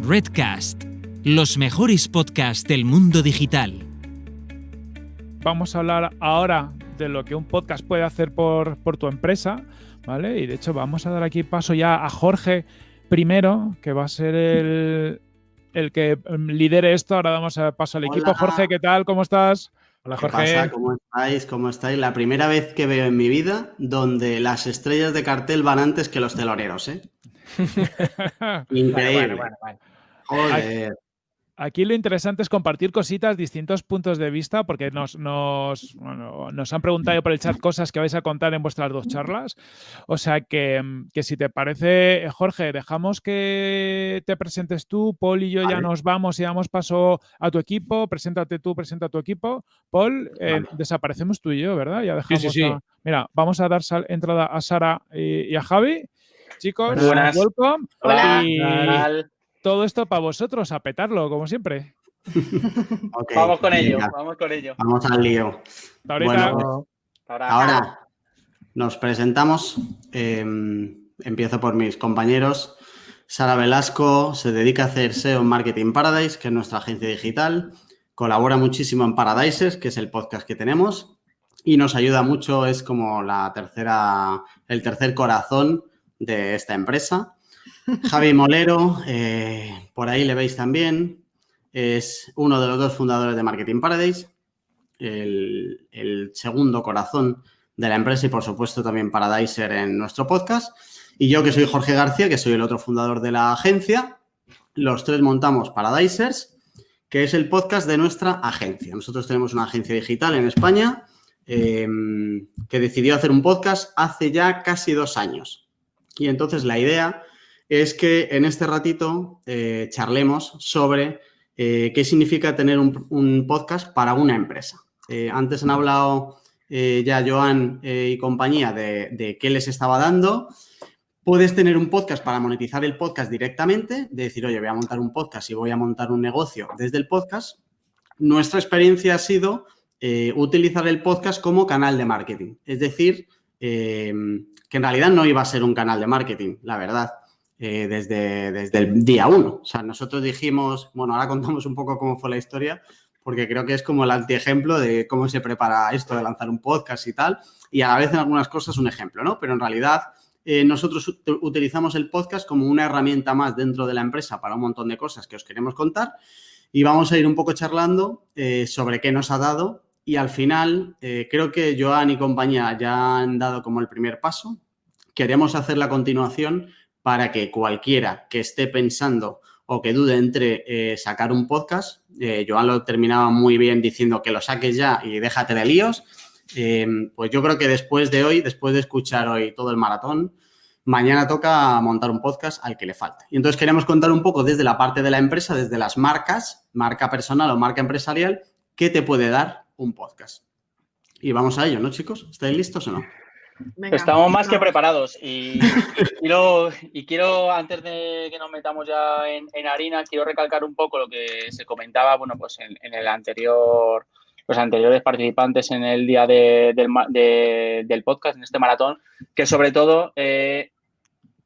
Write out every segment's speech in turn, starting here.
Redcast, los mejores podcasts del mundo digital. Vamos a hablar ahora de lo que un podcast puede hacer por tu empresa, ¿vale? Y de hecho vamos a dar aquí paso ya a Jorge primero, que va a ser el que lidere esto. Ahora damos paso al equipo. Hola. Jorge, ¿qué tal? ¿Cómo estás? Hola, ¿Qué Jorge. pasa? ¿Cómo estáis? ¿Cómo estáis? La primera vez que veo en mi vida donde las estrellas de cartel van antes que los teloneros, ¿eh? Increíble. Bueno. Joder. Aquí lo interesante es compartir cositas, distintos puntos de vista, porque nos han preguntado por el chat cosas que vais a contar en vuestras dos charlas. O sea que si te parece, Jorge, dejamos que te presentes tú. Paul y yo ya nos vamos y damos paso a tu equipo. Preséntate tú, presenta a tu equipo. Paul, desaparecemos tú y yo, ¿verdad? Ya dejamos. Sí. Mira, vamos a dar entrada a Sara y a Javi. Chicos, buenas. Welcome. Hola. Y todo esto para vosotros, a petarlo, como siempre. Okay, vamos con ello, venga. vamos con ello. Vamos al lío. Ahorita. Bueno, ahora nos presentamos. Empiezo por mis compañeros. Sara Velasco se dedica a hacer SEO en Marketing Paradise, que es nuestra agencia digital. Colabora muchísimo en Paradisers, que es el podcast que tenemos. Y nos ayuda mucho, es como el tercer corazón de esta empresa. Javi Molero, por ahí le veis también, es uno de los dos fundadores de Marketing Paradise, el segundo corazón de la empresa y, por supuesto, también Paradiser en nuestro podcast. Y yo, que soy Jorge García, que soy el otro fundador de la agencia. Los tres montamos Paradisers, que es el podcast de nuestra agencia. Nosotros tenemos una agencia digital en España que decidió hacer un podcast hace ya casi 2 años. Y entonces la idea es que en este ratito charlemos sobre qué significa tener un podcast para una empresa. Antes han hablado ya Joan y compañía de qué les estaba dando. Puedes tener un podcast para monetizar el podcast directamente, de decir, oye, voy a montar un podcast y voy a montar un negocio desde el podcast. Nuestra experiencia ha sido utilizar el podcast como canal de marketing. Es decir, que en realidad no iba a ser un canal de marketing, la verdad. Desde el día 1. O sea, nosotros dijimos, bueno, ahora contamos un poco cómo fue la historia, porque creo que es como el antiejemplo de cómo se prepara esto de lanzar un podcast y tal, y a la vez en algunas cosas un ejemplo, ¿no? Pero en realidad nosotros utilizamos el podcast como una herramienta más dentro de la empresa para un montón de cosas que os queremos contar y vamos a ir un poco charlando sobre qué nos ha dado y al final creo que Joan y compañía ya han dado como el primer paso. Queremos hacer la continuación para que cualquiera que esté pensando o que dude entre sacar un podcast, Joan lo terminaba muy bien diciendo que lo saques ya y déjate de líos, pues yo creo que después de escuchar hoy todo el maratón, mañana toca montar un podcast al que le falte. Y entonces queremos contar un poco desde la parte de la empresa, desde las marcas, marca personal o marca empresarial, qué te puede dar un podcast. Y vamos a ello, ¿no, chicos? ¿Estáis listos o no? Venga, estamos más que preparados y quiero, antes de que nos metamos ya en harina, quiero recalcar un poco lo que se comentaba, bueno, pues en el anterior, los anteriores participantes en el día del podcast, en este maratón, que sobre todo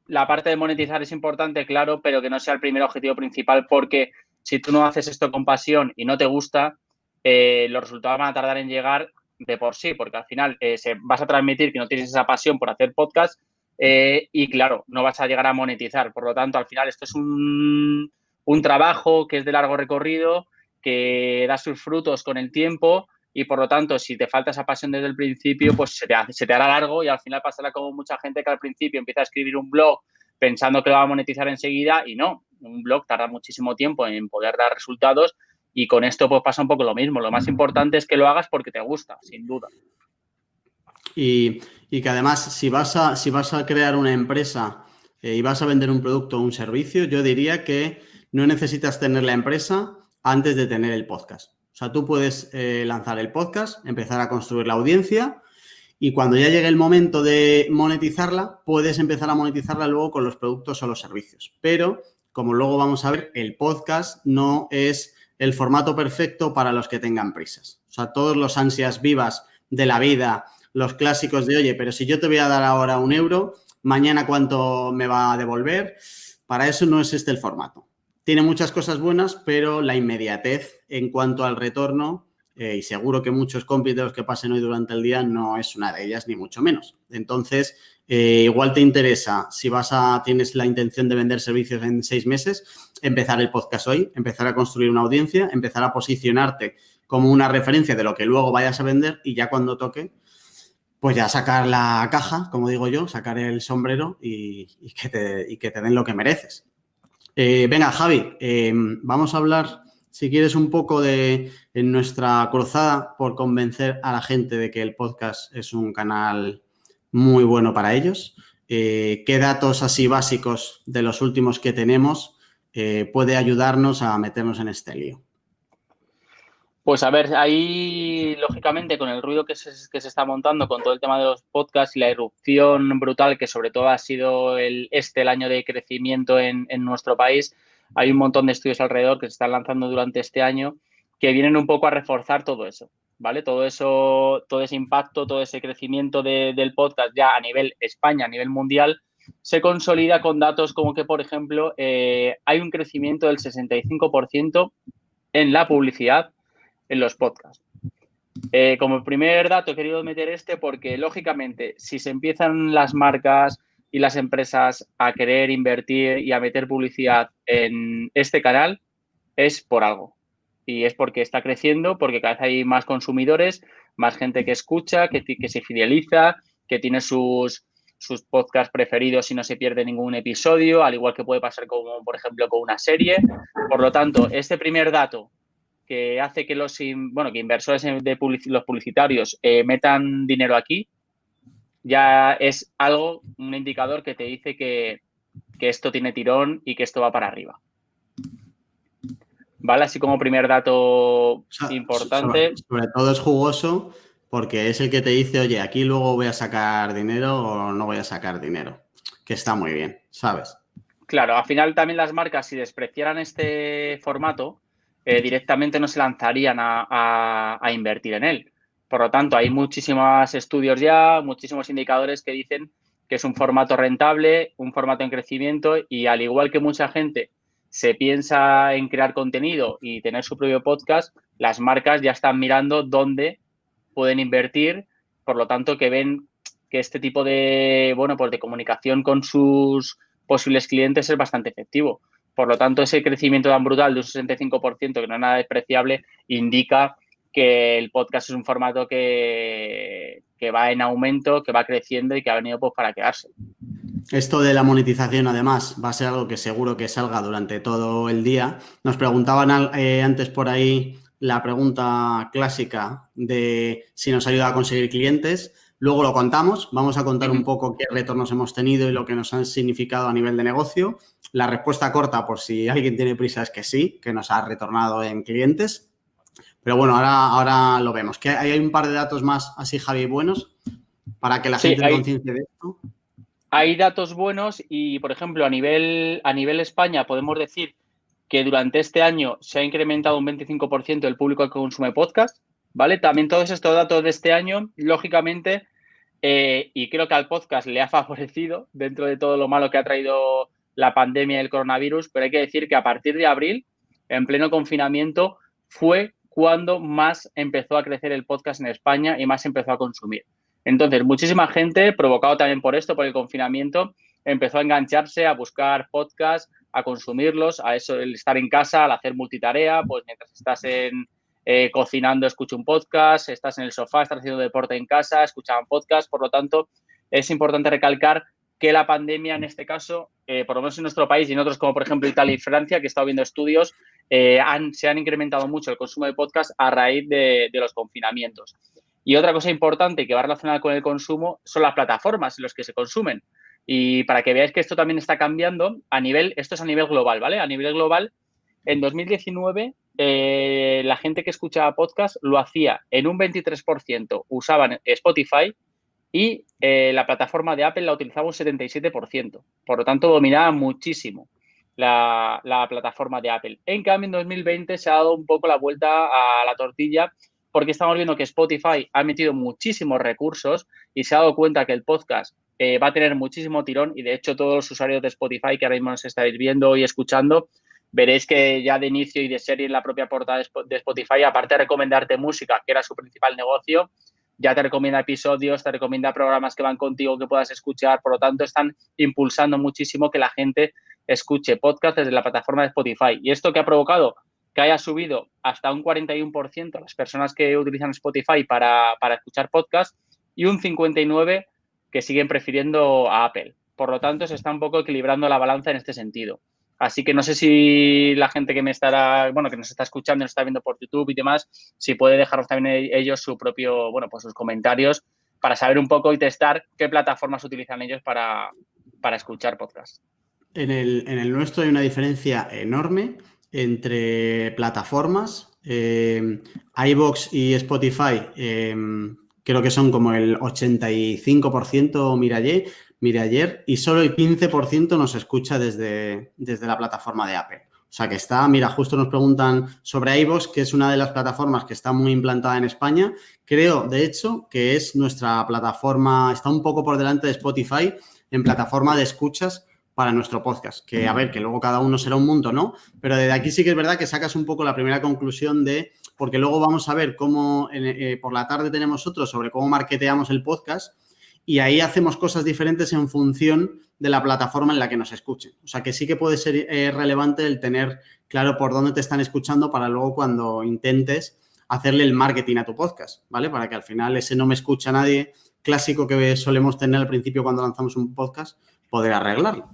la parte de monetizar es importante, claro, pero que no sea el primer objetivo principal, porque si tú no haces esto con pasión y no te gusta, los resultados van a tardar en llegar de por sí, porque al final vas a transmitir que no tienes esa pasión por hacer podcast y, claro, no vas a llegar a monetizar. Por lo tanto, al final esto es un trabajo que es de largo recorrido, que da sus frutos con el tiempo y, por lo tanto, si te falta esa pasión desde el principio, pues se te hará largo y al final pasará como mucha gente que al principio empieza a escribir un blog pensando que lo va a monetizar enseguida y no. Un blog tarda muchísimo tiempo en poder dar resultados. Y con esto pues pasa un poco lo mismo. Lo más importante es que lo hagas porque te gusta, sin duda. Y que además, si vas a crear una empresa y vas a vender un producto o un servicio, yo diría que no necesitas tener la empresa antes de tener el podcast. O sea, tú puedes lanzar el podcast, empezar a construir la audiencia y cuando ya llegue el momento de monetizarla, puedes empezar a monetizarla luego con los productos o los servicios. Pero, como luego vamos a ver, el podcast no es el formato perfecto para los que tengan prisas. O sea, todos los ansias vivas de la vida, los clásicos de, oye, pero si yo te voy a dar ahora 1 euro, mañana ¿cuánto me va a devolver? Para eso no es este el formato. tiene muchas cosas buenas, pero la inmediatez en cuanto al retorno, y seguro que muchos compis de los que pasen hoy durante el día no es una de ellas, ni mucho menos. Entonces, igual te interesa, si tienes la intención de vender servicios en 6 meses, empezar el podcast hoy, empezar a construir una audiencia, empezar a posicionarte como una referencia de lo que luego vayas a vender y ya cuando toque, pues ya sacar la caja, como digo yo, sacar el sombrero y que te den lo que mereces. Venga, Javi, vamos a hablar, si quieres, un poco de en nuestra cruzada por convencer a la gente de que el podcast es un canal muy bueno para ellos. ¿Qué datos así básicos de los últimos que tenemos puede ayudarnos a meternos en este lío? Pues a ver, ahí lógicamente con el ruido que se está montando con todo el tema de los podcasts y la irrupción brutal que sobre todo ha sido el año de crecimiento en nuestro país, hay un montón de estudios alrededor que se están lanzando durante este año que vienen un poco a reforzar todo eso, ¿vale? Todo eso, todo ese impacto, todo ese crecimiento del podcast ya a nivel España, a nivel mundial, se consolida con datos como que, por ejemplo, hay un crecimiento del 65% en la publicidad en los podcasts. Como primer dato he querido meter porque, lógicamente, si se empiezan las marcas y las empresas a querer invertir y a meter publicidad en este canal, es por algo. Y es porque está creciendo, porque cada vez hay más consumidores, más gente que escucha, que se fideliza, que tiene sus podcasts preferidos y no se pierde ningún episodio, al igual que puede pasar como, por ejemplo, con una serie. Por lo tanto, este primer dato que hace que que inversores los publicitarios metan dinero aquí, ya es un indicador que te dice que esto tiene tirón y que esto va para arriba. ¿Vale? Así como primer dato importante. Sobre todo es jugoso porque es el que te dice, oye, aquí luego voy a sacar dinero o no voy a sacar dinero, que está muy bien, ¿sabes? Claro, al final también las marcas, si despreciaran este formato, directamente no se lanzarían a invertir en él. Por lo tanto, hay muchísimos estudios ya, muchísimos indicadores que dicen que es un formato rentable, un formato en crecimiento y al igual que mucha gente se piensa en crear contenido y tener su propio podcast, las marcas ya están mirando dónde pueden invertir, por lo tanto que ven que este tipo de comunicación con sus posibles clientes es bastante efectivo. Por lo tanto, ese crecimiento tan brutal de un 65%, que no es nada despreciable, indica que el podcast es un formato que va en aumento, que va creciendo y que ha venido pues para quedarse. Esto de la monetización, además, va a ser algo que seguro que salga durante todo el día. Nos preguntaban antes por ahí la pregunta clásica de si nos ayuda a conseguir clientes. Luego lo contamos. Vamos a contar un poco qué retornos hemos tenido y lo que nos han significado a nivel de negocio. La respuesta corta, por si alguien tiene prisa, es que sí, que nos ha retornado en clientes. Pero bueno, ahora lo vemos. Que hay un par de datos más así, Javi, buenos para que la gente se conciencie de esto. Hay datos buenos y, por ejemplo, a nivel España podemos decir que durante este año se ha incrementado un 25% el público que consume podcast, ¿vale? También todos estos datos de este año, lógicamente, y creo que al podcast le ha favorecido dentro de todo lo malo que ha traído la pandemia y el coronavirus, pero hay que decir que a partir de abril, en pleno confinamiento, fue cuando más empezó a crecer el podcast en España y más empezó a consumir. Entonces, muchísima gente, provocado también por esto, por el confinamiento, empezó a engancharse, a buscar podcasts, a consumirlos, a eso, el estar en casa, al hacer multitarea, pues mientras estás cocinando, escucha un podcast, estás en el sofá, estás haciendo deporte en casa, escucha un podcast. Por lo tanto, es importante recalcar que la pandemia, en este caso, por lo menos en nuestro país y en otros como, por ejemplo, Italia y Francia, que he estado viendo estudios, se han incrementado mucho el consumo de podcast a raíz de los confinamientos. Y otra cosa importante que va relacionada con el consumo son las plataformas en las que se consumen. Y para que veáis que esto también está cambiando, esto es a nivel global, ¿vale? A nivel global, en 2019, la gente que escuchaba podcast lo hacía en un 23%, usaban Spotify y la plataforma de Apple la utilizaba un 77%. Por lo tanto, dominaba muchísimo la plataforma de Apple. En cambio, en 2020 se ha dado un poco la vuelta a la tortilla porque estamos viendo que Spotify ha metido muchísimos recursos y se ha dado cuenta que el podcast va a tener muchísimo tirón y, de hecho, todos los usuarios de Spotify que ahora mismo nos estáis viendo y escuchando, veréis que ya de inicio y de serie en la propia portada de Spotify, aparte de recomendarte música, que era su principal negocio, ya te recomienda episodios, te recomienda programas que van contigo que puedas escuchar. Por lo tanto, están impulsando muchísimo que la gente escuche podcast desde la plataforma de Spotify. ¿Y esto qué ha provocado? Que haya subido hasta un 41% las personas que utilizan Spotify para escuchar podcast y un 59% que siguen prefiriendo a Apple. Por lo tanto, se está un poco equilibrando la balanza en este sentido. Así que no sé si la gente que nos está escuchando, nos está viendo por YouTube y demás, si puede dejarnos también ellos su propio, sus comentarios para saber un poco y testar qué plataformas utilizan ellos para escuchar podcast. En el nuestro hay una diferencia enorme entre plataformas. iVoox y Spotify creo que son como el 85% miré ayer, y solo el 15% nos escucha desde la plataforma de Apple. O sea que está, mira, justo nos preguntan sobre iVoox, que es una de las plataformas que está muy implantada en España. Creo, de hecho, que es nuestra plataforma, está un poco por delante de Spotify en plataforma de escuchas para nuestro podcast. Que, a ver, que luego cada uno será un mundo, ¿no? Pero desde aquí sí que es verdad que sacas un poco la primera conclusión porque luego vamos a ver cómo por la tarde tenemos otro sobre cómo marketeamos el podcast, y ahí hacemos cosas diferentes en función de la plataforma en la que nos escuchen. O sea, que sí que puede ser relevante el tener claro por dónde te están escuchando para luego cuando intentes hacerle el marketing a tu podcast, ¿vale? Para que al final ese no me escucha nadie clásico que solemos tener al principio cuando lanzamos un podcast, poder arreglarlo.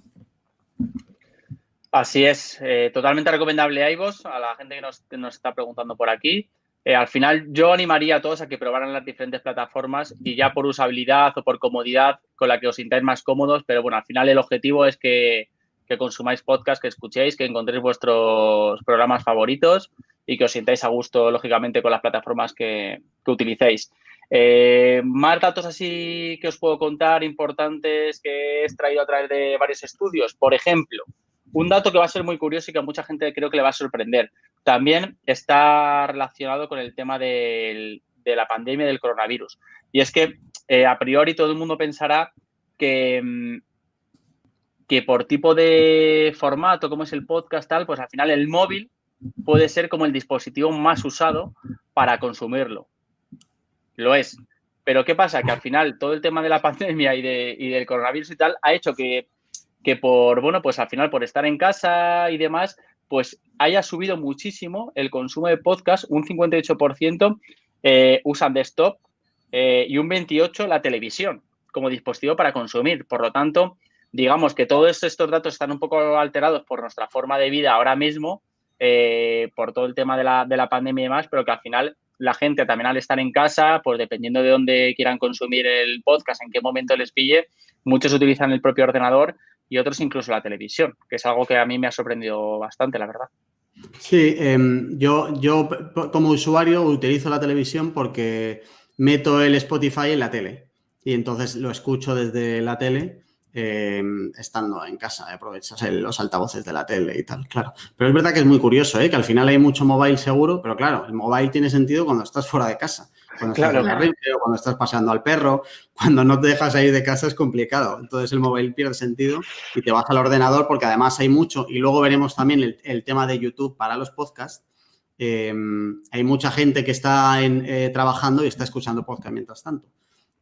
Así es, totalmente recomendable iVoox a la gente que nos está preguntando por aquí. Al final yo animaría a todos a que probaran las diferentes plataformas y ya por usabilidad o por comodidad con la que os sintáis más cómodos, pero bueno, al final el objetivo es que consumáis podcast, que escuchéis, que encontréis vuestros programas favoritos y que os sintáis a gusto, lógicamente, con las plataformas que utilicéis. Más datos así que os puedo contar importantes que he extraído a través de varios estudios. Por ejemplo, un dato que va a ser muy curioso y que a mucha gente creo que le va a sorprender. También está relacionado con el tema de la pandemia del coronavirus. Y es que a priori todo el mundo pensará que por tipo de formato, como es el podcast, tal, pues al final el móvil puede ser como el dispositivo más usado para consumirlo. Lo es. Pero ¿qué pasa? Que al final todo el tema de la pandemia y del coronavirus y tal ha hecho que al final por estar en casa y demás, pues haya subido muchísimo el consumo de podcast, un 58% usan desktop y un 28% la televisión como dispositivo para consumir. Por lo tanto, digamos que todos estos datos están un poco alterados por nuestra forma de vida ahora mismo, por todo el tema de la pandemia y demás, pero que al final la gente también al estar en casa, pues dependiendo de dónde quieran consumir el podcast, en qué momento les pille, muchos utilizan el propio ordenador y otros incluso la televisión, que es algo que a mí me ha sorprendido bastante, la verdad. Sí, yo como usuario utilizo la televisión porque meto el Spotify en la tele y entonces lo escucho desde la tele estando en casa, aprovechas los altavoces de la tele y tal, claro. Pero es verdad que es muy curioso, que al final hay mucho mobile seguro, pero claro, el mobile tiene sentido cuando estás fuera de casa. Cuando estás en la red, cuando estás paseando al perro, cuando no te dejas salir de casa es complicado. Entonces el móvil pierde sentido y te vas al ordenador porque además hay mucho. Y luego veremos también el tema de YouTube para los podcasts. Hay mucha gente que está trabajando y está escuchando podcast mientras tanto.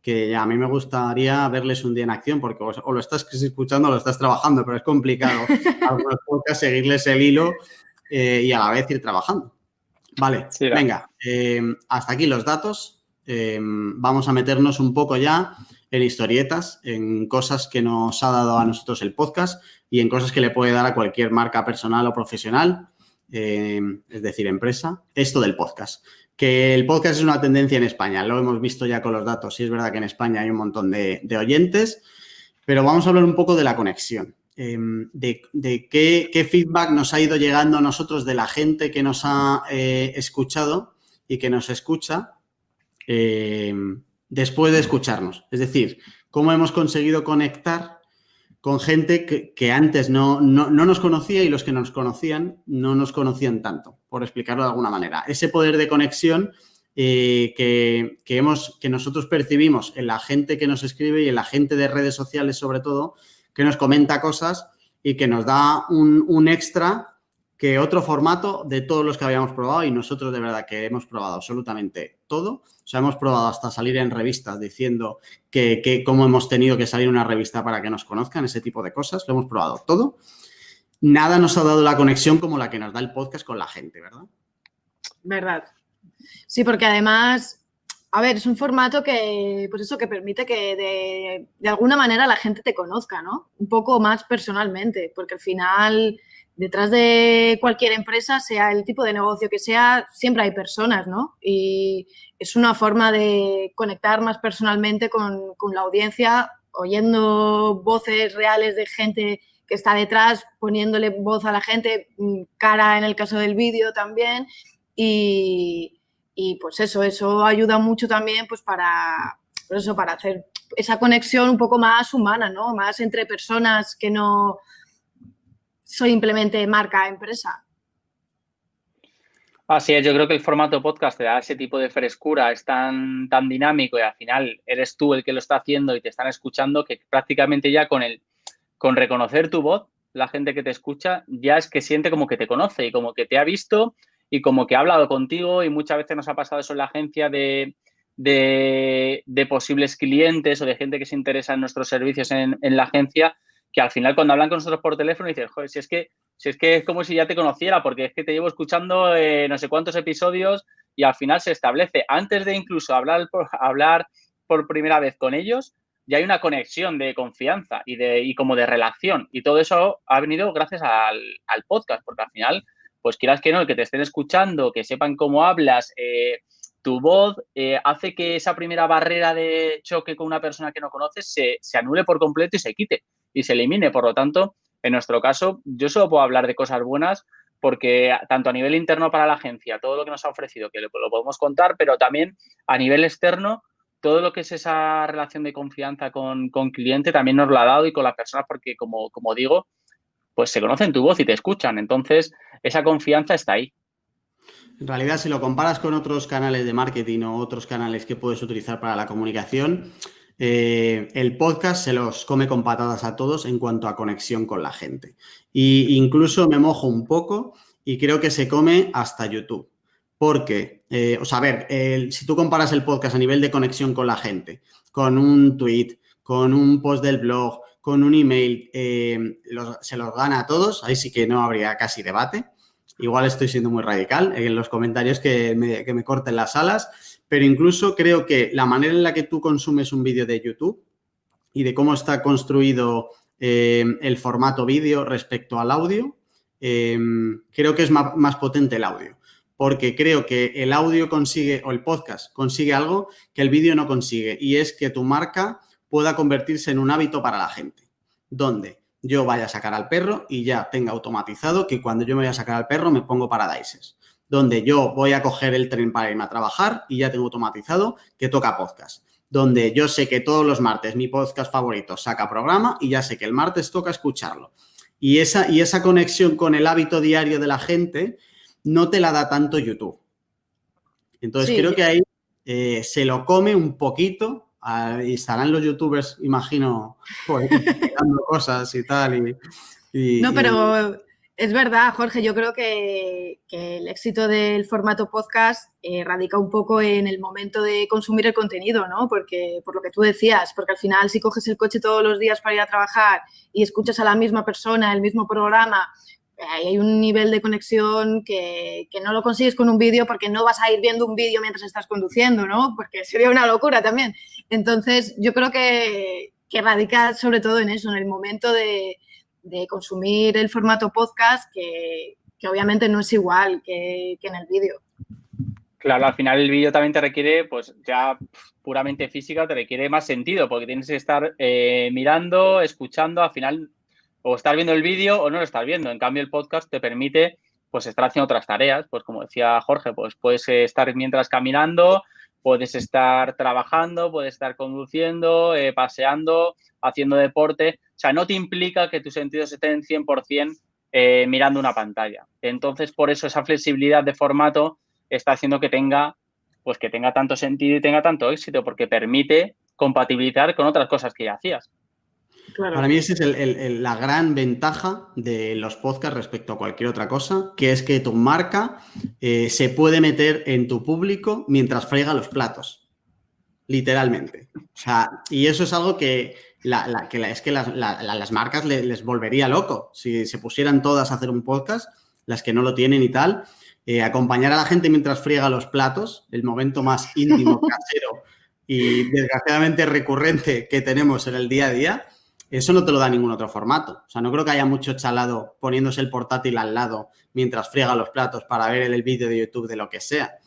Que a mí me gustaría verles un día en acción porque o lo estás escuchando o lo estás trabajando, pero es complicado algunos podcasts seguirles el hilo y a la vez ir trabajando. Vale, sí, venga, hasta aquí los datos. Vamos a meternos un poco ya en historietas, en cosas que nos ha dado a nosotros el podcast y en cosas que le puede dar a cualquier marca personal o profesional, es decir, empresa, esto del podcast. Que el podcast es una tendencia en España, lo hemos visto ya con los datos. Sí, es verdad que en España hay un montón de oyentes, pero vamos a hablar un poco de la conexión. De qué feedback nos ha ido llegando a nosotros de la gente que nos ha escuchado y que nos escucha después de escucharnos. Es decir, cómo hemos conseguido conectar con gente que antes no nos conocía y los que nos conocían no nos conocían tanto, por explicarlo de alguna manera. Ese poder de conexión que nosotros percibimos en la gente que nos escribe y en la gente de redes sociales sobre todo, que nos comenta cosas y que nos da un extra que otro formato de todos los que habíamos probado, y nosotros de verdad que hemos probado absolutamente todo. O sea, hemos probado hasta salir en revistas diciendo que cómo hemos tenido que salir en una revista para que nos conozcan, ese tipo de cosas. Lo hemos probado todo. Nada nos ha dado la conexión como la que nos da el podcast con la gente, ¿verdad? Verdad. Sí, porque además, a ver, es un formato que, pues eso, que permite que de alguna manera la gente te conozca, ¿no? Un poco más personalmente, porque al final, detrás de cualquier empresa, sea el tipo de negocio que sea, siempre hay personas, ¿no? Y es una forma de conectar más personalmente con la audiencia, oyendo voces reales de gente que está detrás, poniéndole voz a la gente, cara en el caso del vídeo también. Y pues eso ayuda mucho también pues para hacer esa conexión un poco más humana, ¿no? Más entre personas que no simplemente marca-empresa. Así es, yo creo que el formato podcast te da ese tipo de frescura, es tan dinámico y al final eres tú el que lo está haciendo y te están escuchando que prácticamente ya con reconocer tu voz, la gente que te escucha ya es que siente como que te conoce y como que te ha visto y como que ha hablado contigo, y muchas veces nos ha pasado eso en la agencia de posibles clientes o de gente que se interesa en nuestros servicios en la agencia, que al final cuando hablan con nosotros por teléfono dicen, joder, si es que es como si ya te conociera, porque es que te llevo escuchando no sé cuántos episodios, y al final se establece, antes de incluso hablar por primera vez con ellos, ya hay una conexión de confianza y como de relación, y todo eso ha venido gracias al podcast, porque al final, pues quieras que no, el que te estén escuchando, que sepan cómo hablas, tu voz hace que esa primera barrera de choque con una persona que no conoces se anule por completo y se quite y se elimine. Por lo tanto, en nuestro caso, yo solo puedo hablar de cosas buenas porque tanto a nivel interno para la agencia, todo lo que nos ha ofrecido, que lo podemos contar, pero también a nivel externo, todo lo que es esa relación de confianza con cliente también nos lo ha dado, y con las personas, porque como digo, pues se conocen tu voz y te escuchan. Entonces, esa confianza está ahí. En realidad, si lo comparas con otros canales de marketing o otros canales que puedes utilizar para la comunicación, el podcast se los come con patadas a todos en cuanto a conexión con la gente. Y incluso me mojo un poco y creo que se come hasta YouTube. Porque, a ver, si tú comparas el podcast a nivel de conexión con la gente, con un tweet, con un post del blog, con un email, se los gana a todos. Ahí sí que no habría casi debate. Igual estoy siendo muy radical en los comentarios que me corten las alas, pero incluso creo que la manera en la que tú consumes un vídeo de YouTube y de cómo está construido el formato vídeo respecto al audio, creo que es más potente el audio, porque creo que el audio consigue, o el podcast consigue algo que el vídeo no consigue, y es que tu marca pueda convertirse en un hábito para la gente, donde yo vaya a sacar al perro y ya tenga automatizado que cuando yo me voy a sacar al perro me pongo Paradisers. Donde yo voy a coger el tren para irme a trabajar y ya tengo automatizado que toca podcast. Donde yo sé que todos los martes mi podcast favorito saca programa y ya sé que el martes toca escucharlo. Y esa conexión con el hábito diario de la gente no te la da tanto YouTube. Entonces, sí, creo que ahí se lo come un poquito. Y estarán los youtubers, imagino, dando cosas y tal. No, pero es verdad, Jorge, yo creo que el éxito del formato podcast radica un poco en el momento de consumir el contenido, ¿no? Porque, por lo que tú decías, porque al final si coges el coche todos los días para ir a trabajar y escuchas a la misma persona, el mismo programa, hay un nivel de conexión que no lo consigues con un vídeo, porque no vas a ir viendo un vídeo mientras estás conduciendo, ¿no? Porque sería una locura también. Entonces, yo creo que radica sobre todo en eso, en el momento de consumir el formato podcast, que obviamente no es igual que en el vídeo. Claro, al final el vídeo también te requiere, pues ya puramente física, te requiere más sentido, porque tienes que estar mirando, escuchando, al final o estar viendo el vídeo o no lo estás viendo. En cambio, el podcast te permite pues estar haciendo otras tareas. Pues como decía Jorge, pues puedes estar mientras caminando, puedes estar trabajando, puedes estar conduciendo, paseando, haciendo deporte. O sea, no te implica que tus sentidos estén 100% mirando una pantalla. Entonces, por eso esa flexibilidad de formato está haciendo que tenga tanto sentido y tenga tanto éxito, porque permite compatibilizar con otras cosas que ya hacías. Claro. Para mí esa es la gran ventaja de los podcasts respecto a cualquier otra cosa, que es que tu marca se puede meter en tu público mientras friega los platos, literalmente. O sea, y eso es algo que las marcas les volvería loco si se pusieran todas a hacer un podcast, las que no lo tienen y tal. Acompañar a la gente mientras friega los platos, el momento más íntimo, casero y desgraciadamente recurrente que tenemos en el día a día. Eso no te lo da ningún otro formato. O sea, no creo que haya mucho chalado poniéndose el portátil al lado mientras friega los platos para ver el vídeo de YouTube de lo que sea.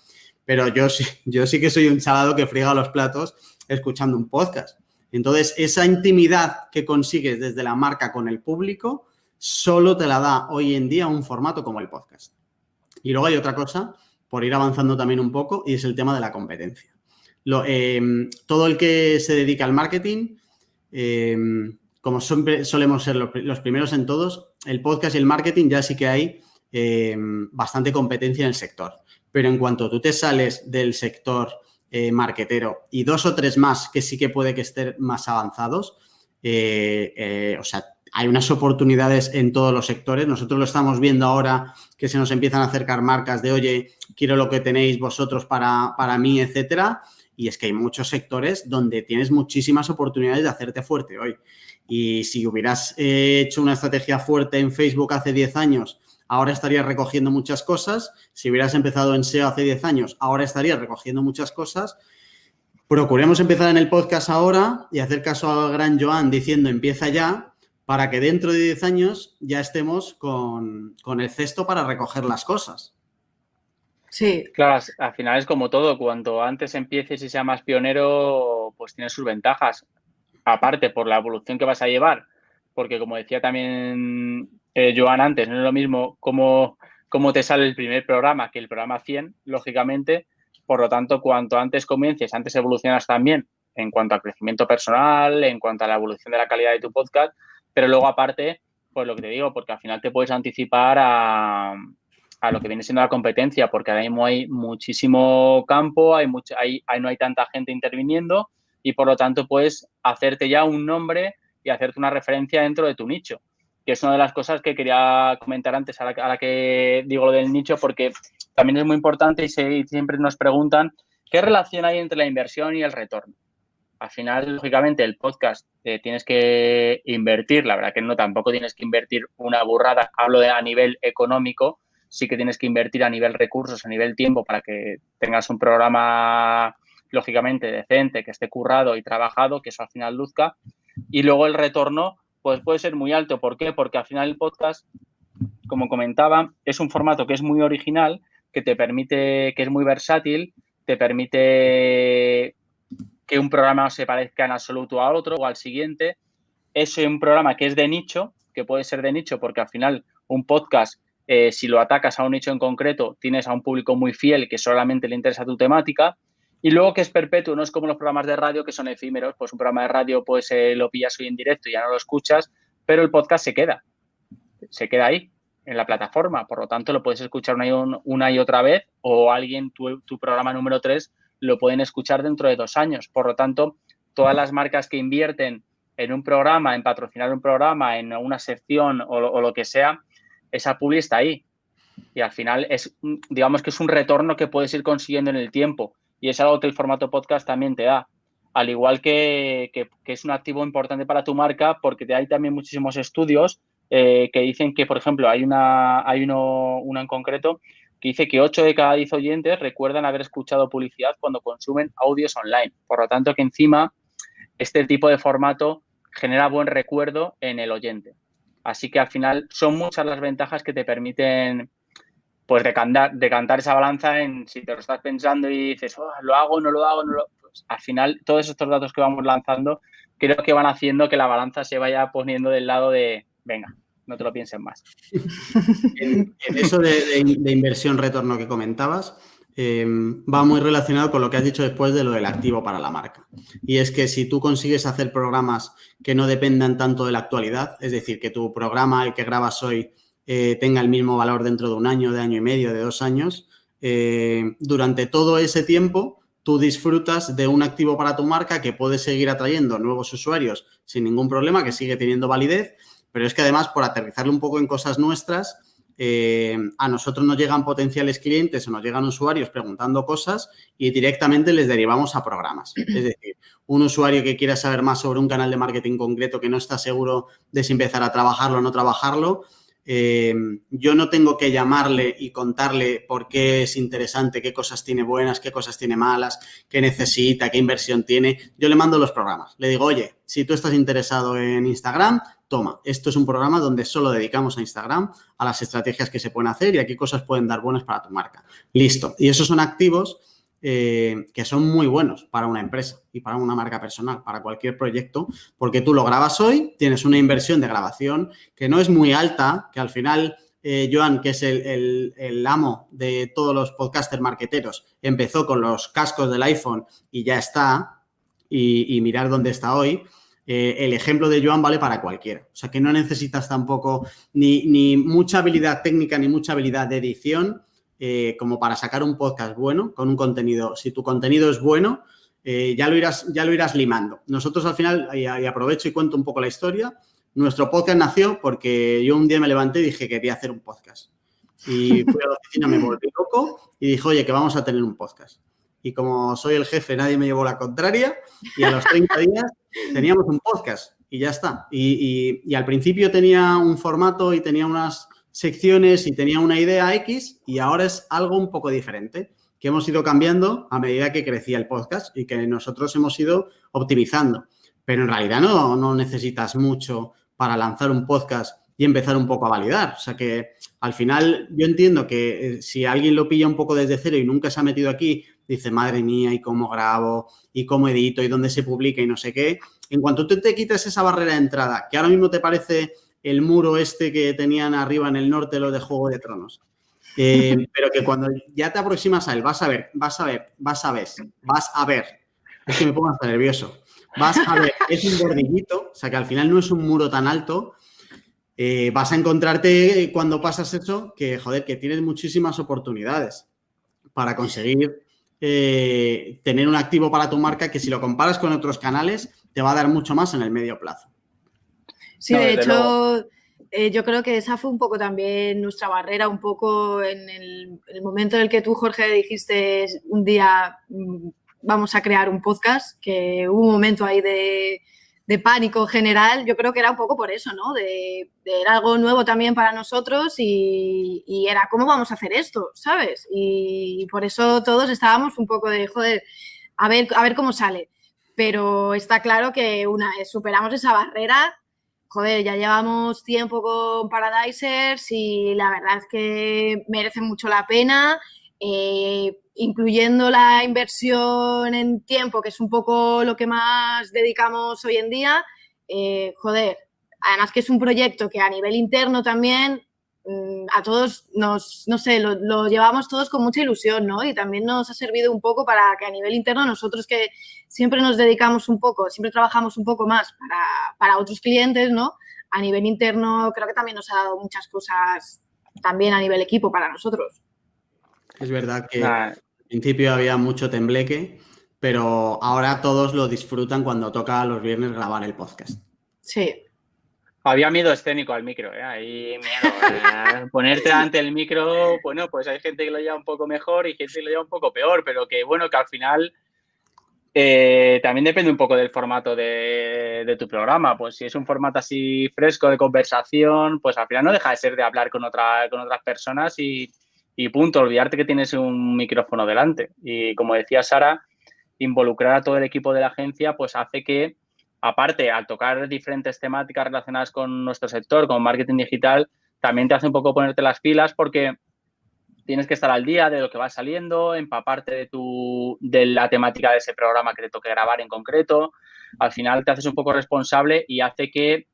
Pero yo sí que soy un chalado que friega los platos escuchando un podcast. Entonces, esa intimidad que consigues desde la marca con el público solo te la da hoy en día un formato como el podcast. Y luego hay otra cosa, por ir avanzando también un poco, y es el tema de la competencia. Todo el que se dedica al marketing... como siempre solemos ser los primeros en todos, el podcast y el marketing ya sí que hay bastante competencia en el sector. Pero en cuanto tú te sales del sector marketero y 2 o 3 más que sí que puede que estén más avanzados, o sea, hay unas oportunidades en todos los sectores. Nosotros lo estamos viendo ahora que se nos empiezan a acercar marcas de, oye, quiero lo que tenéis vosotros para mí, etcétera. Y es que hay muchos sectores donde tienes muchísimas oportunidades de hacerte fuerte hoy. Y si hubieras hecho una estrategia fuerte en Facebook hace 10 años, ahora estarías recogiendo muchas cosas. Si hubieras empezado en SEO hace 10 años, ahora estarías recogiendo muchas cosas. Procuremos empezar en el podcast ahora y hacer caso al gran Joan diciendo empieza ya, para que dentro de 10 años ya estemos con el cesto para recoger las cosas. Sí. Claro, al final es como todo. Cuanto antes empieces y seas más pionero, pues tiene sus ventajas. Aparte, por la evolución que vas a llevar. Porque, como decía también Joan antes, no es lo mismo cómo te sale el primer programa que el programa 100, lógicamente. Por lo tanto, cuanto antes comiences, antes evolucionas también en cuanto al crecimiento personal, en cuanto a la evolución de la calidad de tu podcast. Pero luego, aparte, pues lo que te digo, porque al final te puedes anticipar a lo que viene siendo la competencia, porque ahora mismo hay muchísimo campo, no hay tanta gente interviniendo y, por lo tanto, puedes hacerte ya un nombre y hacerte una referencia dentro de tu nicho, que es una de las cosas que quería comentar antes, a la que digo lo del nicho, porque también es muy importante y siempre nos preguntan qué relación hay entre la inversión y el retorno. Al final, lógicamente, el podcast tienes que invertir, la verdad que no, tampoco tienes que invertir una burrada, hablo a nivel económico, sí que tienes que invertir a nivel recursos, a nivel tiempo, para que tengas un programa, lógicamente, decente, que esté currado y trabajado, que eso al final luzca. Y luego el retorno, pues puede ser muy alto. ¿Por qué? Porque al final el podcast, como comentaba, es un formato que es muy original, que te permite, que es muy versátil, te permite que un programa se parezca en absoluto a otro o al siguiente. Es un programa que es de nicho, que puede ser de nicho, porque al final un podcast, si lo atacas a un nicho en concreto, tienes a un público muy fiel que solamente le interesa tu temática. Y luego que es perpetuo, no es como los programas de radio que son efímeros. Pues un programa de radio pues lo pillas hoy en directo y ya no lo escuchas, pero el podcast se queda ahí en la plataforma. Por lo tanto, lo puedes escuchar una y otra vez, o alguien, tu programa número 3, lo pueden escuchar dentro de 2 años. Por lo tanto, todas las marcas que invierten en un programa, en patrocinar un programa, en una sección o lo que sea, esa publi está ahí. Y al final digamos que es un retorno que puedes ir consiguiendo en el tiempo. Y es algo que el formato podcast también te da. Al igual que es un activo importante para tu marca, porque hay también muchísimos estudios que dicen que, por ejemplo, hay uno en concreto que dice que 8 de cada 10 oyentes recuerdan haber escuchado publicidad cuando consumen audios online. Por lo tanto, que encima este tipo de formato genera buen recuerdo en el oyente. Así que al final son muchas las ventajas que te permiten pues decantar esa balanza en si te lo estás pensando y dices, lo hago, no lo hago, no lo... Pues al final todos estos datos que vamos lanzando creo que van haciendo que la balanza se vaya poniendo del lado de, venga, no te lo pienses más. En eso de inversión-retorno que comentabas, va muy relacionado con lo que has dicho después de lo del activo para la marca. Y es que si tú consigues hacer programas que no dependan tanto de la actualidad, es decir, que tu programa, el que grabas hoy, tenga el mismo valor dentro de 1 año, de año y medio, de 2 años, durante todo ese tiempo tú disfrutas de un activo para tu marca que puede seguir atrayendo nuevos usuarios sin ningún problema, que sigue teniendo validez, pero es que además, por aterrizarlo un poco en cosas nuestras, a nosotros nos llegan potenciales clientes o nos llegan usuarios preguntando cosas y directamente les derivamos a programas. Es decir, un usuario que quiera saber más sobre un canal de marketing concreto que no está seguro de si empezar a trabajarlo o no trabajarlo, yo no tengo que llamarle y contarle por qué es interesante, qué cosas tiene buenas, qué cosas tiene malas, qué necesita, qué inversión tiene. Yo le mando los programas. Le digo, oye, si tú estás interesado en Instagram, toma, esto es un programa donde solo dedicamos a Instagram, a las estrategias que se pueden hacer y a qué cosas pueden dar buenas para tu marca. Listo. Y esos son activos que son muy buenos para una empresa y para una marca personal, para cualquier proyecto, porque tú lo grabas hoy, tienes una inversión de grabación que no es muy alta, que al final, Joan, que es el amo de todos los podcasters marketeros, empezó con los cascos del iPhone y ya está, y mirar dónde está hoy. El ejemplo de Joan vale para cualquiera. O sea, que no necesitas tampoco ni mucha habilidad técnica ni mucha habilidad de edición como para sacar un podcast bueno con un contenido. Si tu contenido es bueno, ya lo irás limando. Nosotros al final, y aprovecho y cuento un poco la historia, nuestro podcast nació porque yo un día me levanté y dije que quería hacer un podcast. Y fui a la oficina, me volví loco y dije, oye, que vamos a tener un podcast. Y como soy el jefe, nadie me llevó la contraria y a los 30 días teníamos un podcast y ya está. Y al principio tenía un formato y tenía unas secciones y tenía una idea X y ahora es algo un poco diferente que hemos ido cambiando a medida que crecía el podcast y que nosotros hemos ido optimizando. Pero en realidad no necesitas mucho para lanzar un podcast y empezar un poco a validar. O sea que al final yo entiendo que si alguien lo pilla un poco desde cero y nunca se ha metido aquí, dice, madre mía, ¿y cómo grabo? ¿Y cómo edito? ¿Y dónde se publica? Y no sé qué. En cuanto tú te quitas esa barrera de entrada, que ahora mismo te parece el muro este que tenían arriba en el norte los de Juego de Tronos, pero que cuando ya te aproximas a él, vas a ver, es que me pongo hasta nervioso, vas a ver, es un bordillito, o sea que al final no es un muro tan alto. Vas a encontrarte cuando pasas eso que, joder, que tienes muchísimas oportunidades para conseguir tener un activo para tu marca que si lo comparas con otros canales te va a dar mucho más en el medio plazo. Sí, de hecho, yo creo que esa fue un poco también nuestra barrera, un poco en el momento en el que tú, Jorge, dijiste un día vamos a crear un podcast, que hubo un momento ahí de pánico general. Yo creo que era un poco por eso, ¿no? Era algo nuevo también para nosotros y era ¿cómo vamos a hacer esto? ¿Sabes? Y por eso todos estábamos un poco de, joder, a ver cómo sale. Pero está claro que una vez superamos esa barrera, joder, ya llevamos tiempo con Paradisers y la verdad es que merece mucho la pena, incluyendo la inversión en tiempo, que es un poco lo que más dedicamos hoy en día. Joder, además que es un proyecto que a nivel interno también a todos no sé, lo llevamos todos con mucha ilusión, ¿no? Y también nos ha servido un poco para que a nivel interno nosotros que siempre nos dedicamos un poco, siempre trabajamos un poco más para otros clientes, ¿no? A nivel interno creo que también nos ha dado muchas cosas también a nivel equipo para nosotros. Es verdad que al principio había mucho tembleque, pero ahora todos lo disfrutan cuando toca los viernes grabar el podcast. Sí. Había miedo escénico al micro, Hay miedo. Ponerte ante el micro, bueno, pues hay gente que lo lleva un poco mejor y gente que lo lleva un poco peor, pero que bueno, que al final también depende un poco del formato de tu programa. Pues si es un formato así fresco de conversación, pues al final no deja de ser de hablar con otras personas y punto, olvidarte que tienes un micrófono delante. Y como decía Sara, involucrar a todo el equipo de la agencia pues hace que, aparte, al tocar diferentes temáticas relacionadas con nuestro sector, con marketing digital, también te hace un poco ponerte las pilas porque tienes que estar al día de lo que va saliendo, empaparte de la temática de ese programa que te toque grabar en concreto. Al final te haces un poco responsable y hace que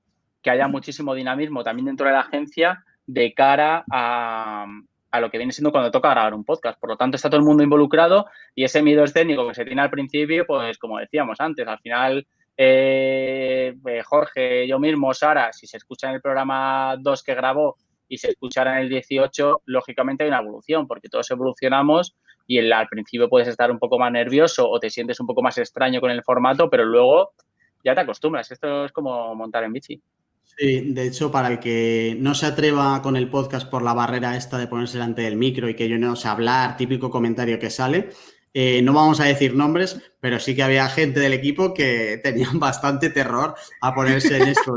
haya muchísimo dinamismo también dentro de la agencia de cara a lo que viene siendo cuando toca grabar un podcast. Por lo tanto, está todo el mundo involucrado y ese miedo escénico que se tiene al principio, pues como decíamos antes, al final Jorge, yo mismo, Sara, si se escucha en el programa 2 que grabó y se escuchara en el 18, lógicamente hay una evolución, porque todos evolucionamos y al principio puedes estar un poco más nervioso o te sientes un poco más extraño con el formato, pero luego ya te acostumbras. Esto es como montar en bici. Sí, de hecho, para el que no se atreva con el podcast por la barrera esta de ponerse delante del micro y que yo no sé hablar, típico comentario que sale, no vamos a decir nombres, pero sí que había gente del equipo que tenían bastante terror a ponerse en esto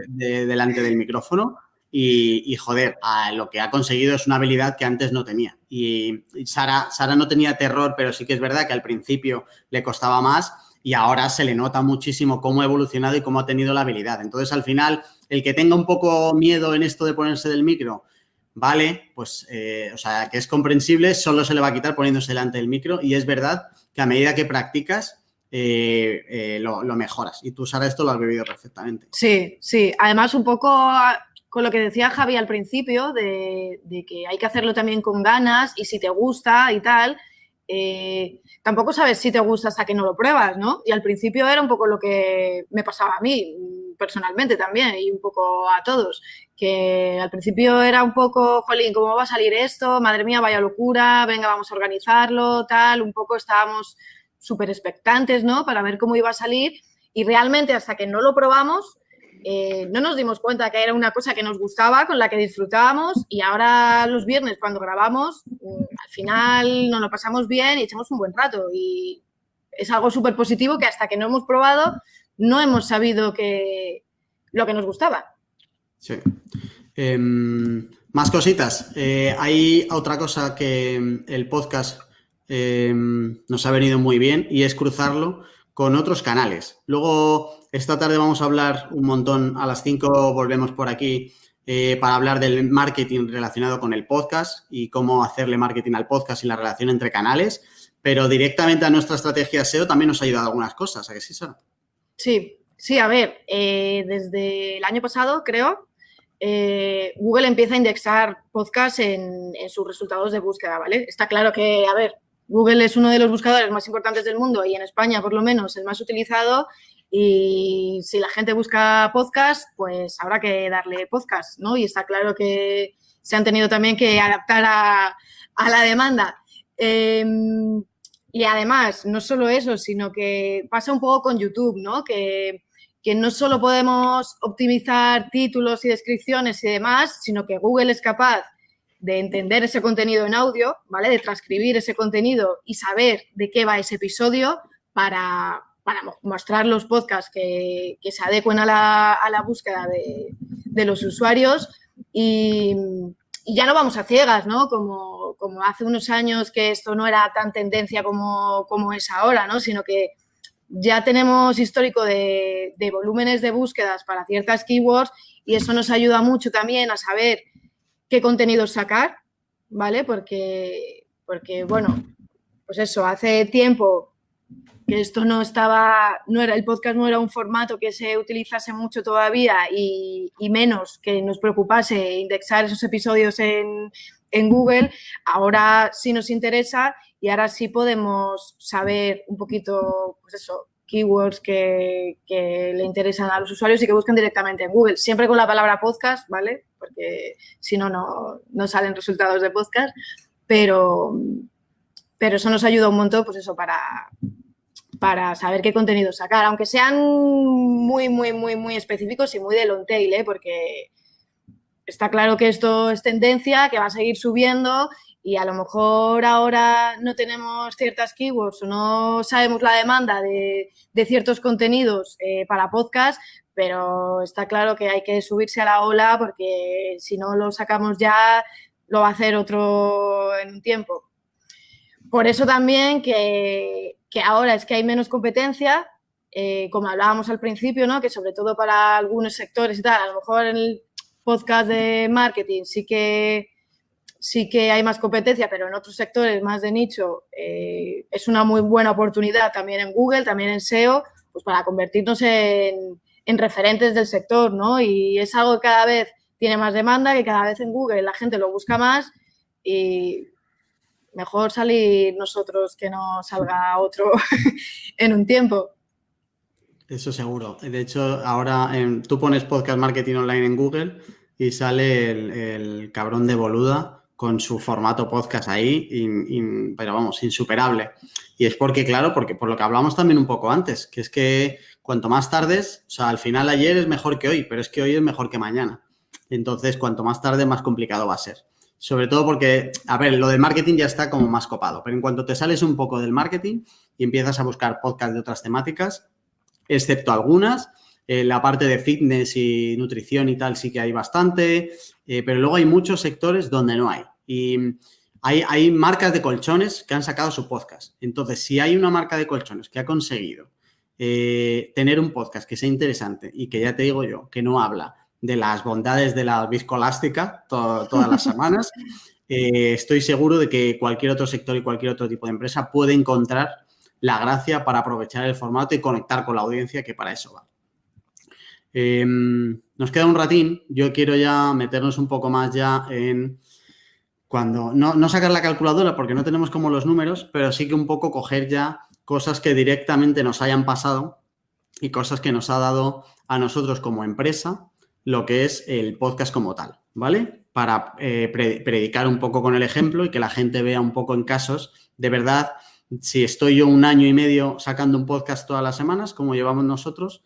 delante del micrófono y joder, lo que ha conseguido es una habilidad que antes no tenía. Y Sara no tenía terror, pero sí que es verdad que al principio le costaba más. Y ahora se le nota muchísimo cómo ha evolucionado y cómo ha tenido la habilidad. Entonces, al final, el que tenga un poco miedo en esto de ponerse del micro, vale, pues, o sea, que es comprensible, solo se le va a quitar poniéndose delante del micro. Y es verdad que a medida que practicas, lo mejoras. Y tú, Sara, esto lo has vivido perfectamente. Sí, sí. Además, un poco con lo que decía Javi al principio, de que hay que hacerlo también con ganas y si te gusta y tal. Tampoco sabes si te gusta hasta que no lo pruebas, ¿no? Y al principio era un poco lo que me pasaba a mí, personalmente también, y un poco a todos, que al principio era un poco, jolín, ¿cómo va a salir esto? Madre mía, vaya locura, venga, vamos a organizarlo, tal, un poco estábamos súper expectantes, ¿no? Para ver cómo iba a salir y realmente hasta que no lo probamos, no nos dimos cuenta que era una cosa que nos gustaba, con la que disfrutábamos y ahora los viernes cuando grabamos, al final nos lo pasamos bien y echamos un buen rato y es algo súper positivo que hasta que no hemos probado no hemos sabido lo que nos gustaba. Sí. Más cositas. Hay otra cosa que el podcast nos ha venido muy bien y es cruzarlo con otros canales. Luego, esta tarde vamos a hablar un montón. A las 5 volvemos por aquí para hablar del marketing relacionado con el podcast y cómo hacerle marketing al podcast y la relación entre canales. Pero directamente a nuestra estrategia SEO también nos ha ayudado algunas cosas. ¿A que sí, Sara? Sí, a ver, desde el año pasado, creo, Google empieza a indexar podcasts en sus resultados de búsqueda, ¿vale? Está claro que, a ver, Google es uno de los buscadores más importantes del mundo y en España, por lo menos, el más utilizado. Y si la gente busca podcast, pues habrá que darle podcast, ¿no? Y está claro que se han tenido también que adaptar a la demanda. Y además, no solo eso, sino que pasa un poco con YouTube, ¿no? Que no solo podemos optimizar títulos y descripciones y demás, sino que Google es capaz de entender ese contenido en audio, ¿vale? De transcribir ese contenido y saber de qué va ese episodio para mostrar los podcasts que se adecuen a la búsqueda de los usuarios y ya no vamos a ciegas, ¿no? Como hace unos años que esto no era tan tendencia como es ahora, ¿no? Sino que ya tenemos histórico de volúmenes de búsquedas para ciertas keywords y eso nos ayuda mucho también a saber qué contenidos sacar, ¿vale? Porque bueno, pues eso, hace tiempo que esto el podcast no era un formato que se utilizase mucho todavía y menos que nos preocupase indexar esos episodios en Google. Ahora sí nos interesa y ahora sí podemos saber un poquito, pues eso, keywords que le interesan a los usuarios y que buscan directamente en Google, siempre con la palabra podcast, ¿vale? Porque si no, no salen resultados de podcast, pero eso nos ayuda un montón, pues eso, para saber qué contenido sacar, aunque sean muy, muy, muy, muy específicos y muy de long tail, porque está claro que esto es tendencia, que va a seguir subiendo y a lo mejor ahora no tenemos ciertas keywords o no sabemos la demanda de ciertos contenidos para podcast, pero está claro que hay que subirse a la ola porque si no lo sacamos ya, lo va a hacer otro en un tiempo. Por eso también que ahora es que hay menos competencia, como hablábamos al principio, ¿no? Que sobre todo para algunos sectores y tal, a lo mejor en el podcast de marketing sí que hay más competencia, pero en otros sectores más de nicho es una muy buena oportunidad también en Google, también en SEO, pues para convertirnos en referentes del sector, ¿no? Y es algo que cada vez tiene más demanda, que cada vez en Google la gente lo busca más y mejor salir nosotros que no salga otro en un tiempo. Eso seguro. De hecho, ahora tú pones podcast marketing online en Google y sale el cabrón de Boluda con su formato podcast ahí, pero vamos, insuperable. Y es porque, claro, porque por lo que hablamos también un poco antes, que es que cuanto más tardes, o sea, al final ayer es mejor que hoy, pero es que hoy es mejor que mañana. Entonces, cuanto más tarde, más complicado va a ser. Sobre todo porque, a ver, lo del marketing ya está como más copado, pero en cuanto te sales un poco del marketing y empiezas a buscar podcasts de otras temáticas, excepto algunas, la parte de fitness y nutrición y tal sí que hay bastante, pero luego hay muchos sectores donde no hay. Y hay marcas de colchones que han sacado su podcast. Entonces, si hay una marca de colchones que ha conseguido tener un podcast que sea interesante y que ya te digo yo, que no habla de las bondades de la viscoelástica todas las semanas, estoy seguro de que cualquier otro sector y cualquier otro tipo de empresa puede encontrar la gracia para aprovechar el formato y conectar con la audiencia, que para eso va. Nos queda un ratín. Yo quiero ya meternos un poco más ya en cuando no sacar la calculadora porque no tenemos como los números, pero sí que un poco coger ya cosas que directamente nos hayan pasado y cosas que nos ha dado a nosotros como empresa lo que es el podcast como tal, ¿vale? Para predicar un poco con el ejemplo y que la gente vea un poco en casos. De verdad, si estoy yo 1 año y medio sacando un podcast todas las semanas, como llevamos nosotros,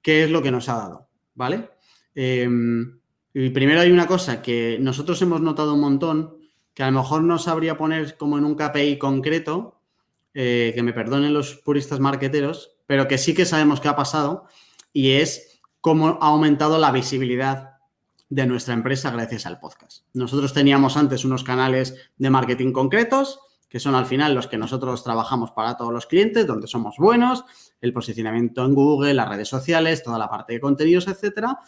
¿qué es lo que nos ha dado? ¿Vale? Y primero hay una cosa que nosotros hemos notado un montón, que a lo mejor no sabría poner como en un KPI concreto, que me perdonen los puristas marketeros, pero que sí que sabemos que ha pasado, y es cómo ha aumentado la visibilidad de nuestra empresa gracias al podcast. Nosotros teníamos antes unos canales de marketing concretos, que son al final los que nosotros trabajamos para todos los clientes, donde somos buenos, el posicionamiento en Google, las redes sociales, toda la parte de contenidos, etcétera.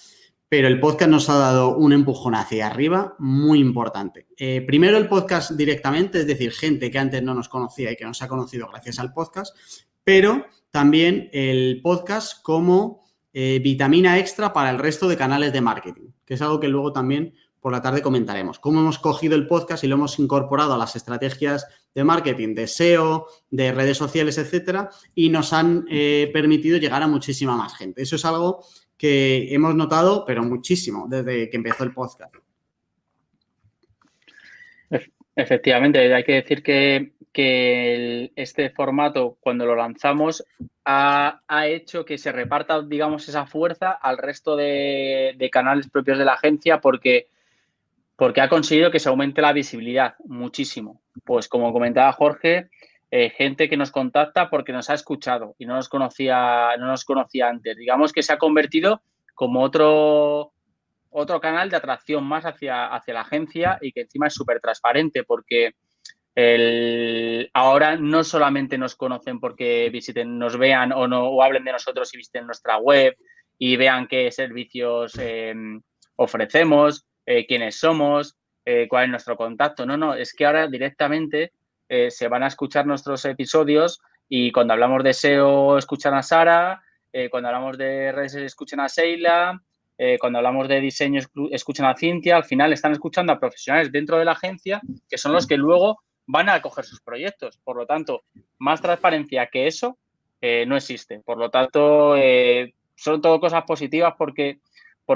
Pero el podcast nos ha dado un empujón hacia arriba muy importante. Primero el podcast directamente, es decir, gente que antes no nos conocía y que nos ha conocido gracias al podcast, pero también el podcast como vitamina extra para el resto de canales de marketing, que es algo que luego también por la tarde comentaremos. Cómo hemos cogido el podcast y lo hemos incorporado a las estrategias de marketing, de SEO, de redes sociales, etcétera, y nos han permitido llegar a muchísima más gente. Eso es algo que hemos notado, pero muchísimo, desde que empezó el podcast. Efectivamente, hay que decir que este formato, cuando lo lanzamos, ha hecho que se reparta, digamos, esa fuerza al resto de canales propios de la agencia porque ha conseguido que se aumente la visibilidad muchísimo. Pues como comentaba Jorge, gente que nos contacta porque nos ha escuchado y no nos conocía antes. Digamos que se ha convertido como otro canal de atracción más hacia la agencia y que encima es súper transparente porque ahora no solamente nos conocen porque nos vean o hablen de nosotros y visiten nuestra web y vean qué servicios ofrecemos, quiénes somos, cuál es nuestro contacto. No, es que ahora directamente se van a escuchar nuestros episodios y cuando hablamos de SEO escuchan a Sara, cuando hablamos de redes escuchan a Sheila, cuando hablamos de diseño escuchan a Cintia. Al final están escuchando a profesionales dentro de la agencia que son los que luego van a coger sus proyectos. Por lo tanto, más transparencia que eso no existe. Por lo tanto, son todo cosas positivas porque